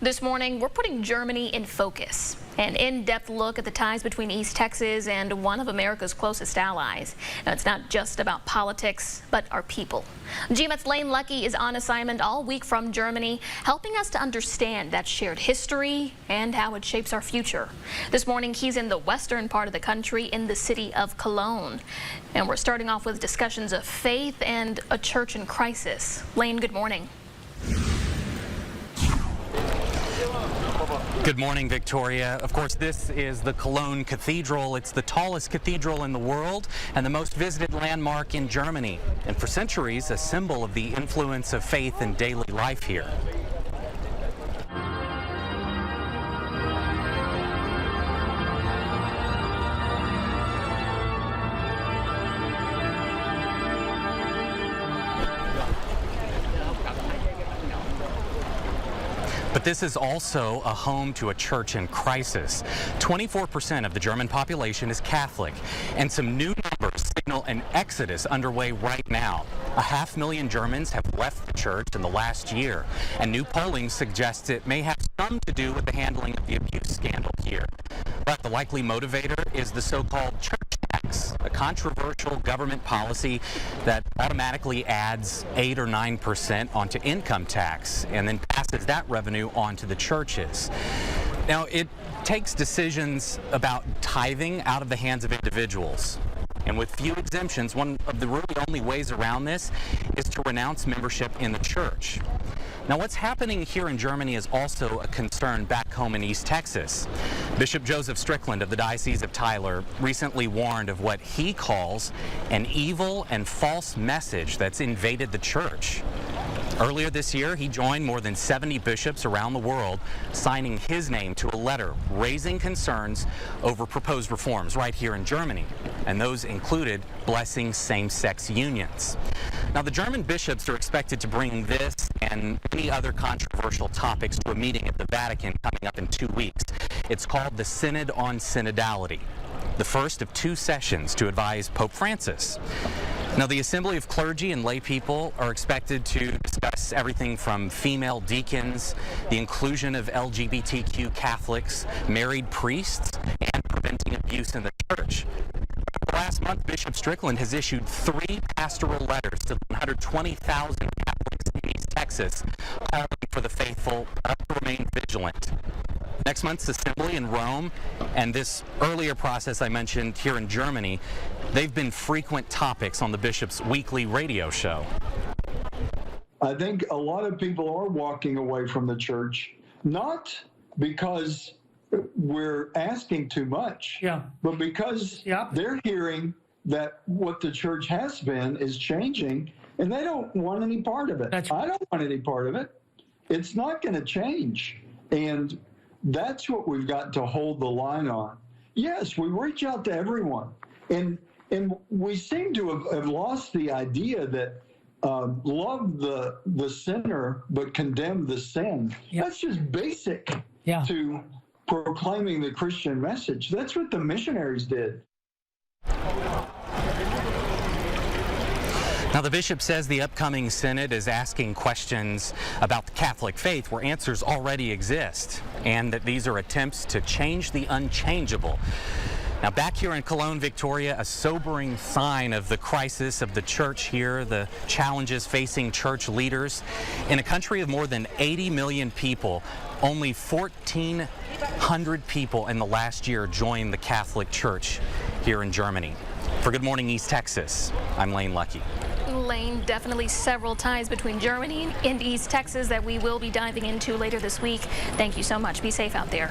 This morning, we're putting Germany in focus. An in-depth look at the ties between East Texas and one of America's closest allies. Now, it's not just about politics, but our people. GMA's Luckie is on assignment all week from Germany, helping us to understand that shared history and how it shapes our future. This morning, he's in the western part of the country in the city of Cologne. And we're starting off with discussions of faith and a church in crisis. Lane, good morning. Good morning, Victoria. Of course, this is the Cologne Cathedral. It's the tallest cathedral in the world and the most visited landmark in Germany. And for centuries, a symbol of the influence of faith in daily life here. But this is also a home to a church in crisis. 24% of the German population is Catholic, and some new numbers signal an exodus underway right now. 500,000 Germans have left the church in the last year, and new polling suggests it may have some to do with the handling of the abuse scandal here. But the likely motivator is the so-called church tax, a controversial government policy that automatically adds 8 or 9% onto income tax and then passes that revenue on to the churches. Now, it takes decisions about tithing out of the hands of individuals. And with few exemptions, one of the really only ways around this is to renounce membership in the church. Now, what's happening here in Germany is also a concern back home in East Texas. Bishop Joseph Strickland of the Diocese of Tyler recently warned of what he calls an evil and false message that's invaded the church. Earlier this year, he joined more than 70 bishops around the world, signing his name to a letter raising concerns over proposed reforms right here in Germany. And those included blessing same-sex unions. Now, the German bishops are expected to bring this and many other controversial topics to a meeting at the Vatican coming up in 2 weeks. It's called the Synod on Synodality, the first of 2 sessions to advise Pope Francis. Now, the Assembly of Clergy and Lay People are expected to discuss everything from female deacons, the inclusion of LGBTQ Catholics, married priests, and preventing abuse in the church. Last month, Bishop Strickland has issued 3 pastoral letters to 120,000 Catholics in East Texas, calling for the faithful to remain vigilant. Next month's assembly in Rome and this earlier process I mentioned here in Germany, they've been frequent topics on the bishop's weekly radio show. I think a lot of people are walking away from the church, not because we're asking too much, but because they're hearing that what the church has been is changing, and they don't want any part of it. I don't want any part of it. It's not going to change. And that's what we've got to hold the line on. Yes, we reach out to everyone. And we seem to have lost the idea that love the sinner but condemn the sin. That's just basic to proclaiming the Christian message. That's what the missionaries did. Now, the bishop says the upcoming synod is asking questions about the Catholic faith where answers already exist, and that these are attempts to change the unchangeable. Now, back here in Cologne, Victoria, a sobering sign of the crisis of the church here, the challenges facing church leaders. In a country of more than 80 million people, only 1,400 people in the last year joined the Catholic Church here in Germany. For Good Morning East Texas, I'm Lane Luckie. Lane, definitely several ties between Germany and East Texas that we will be diving into later this week. Thank you so much. Be safe out there.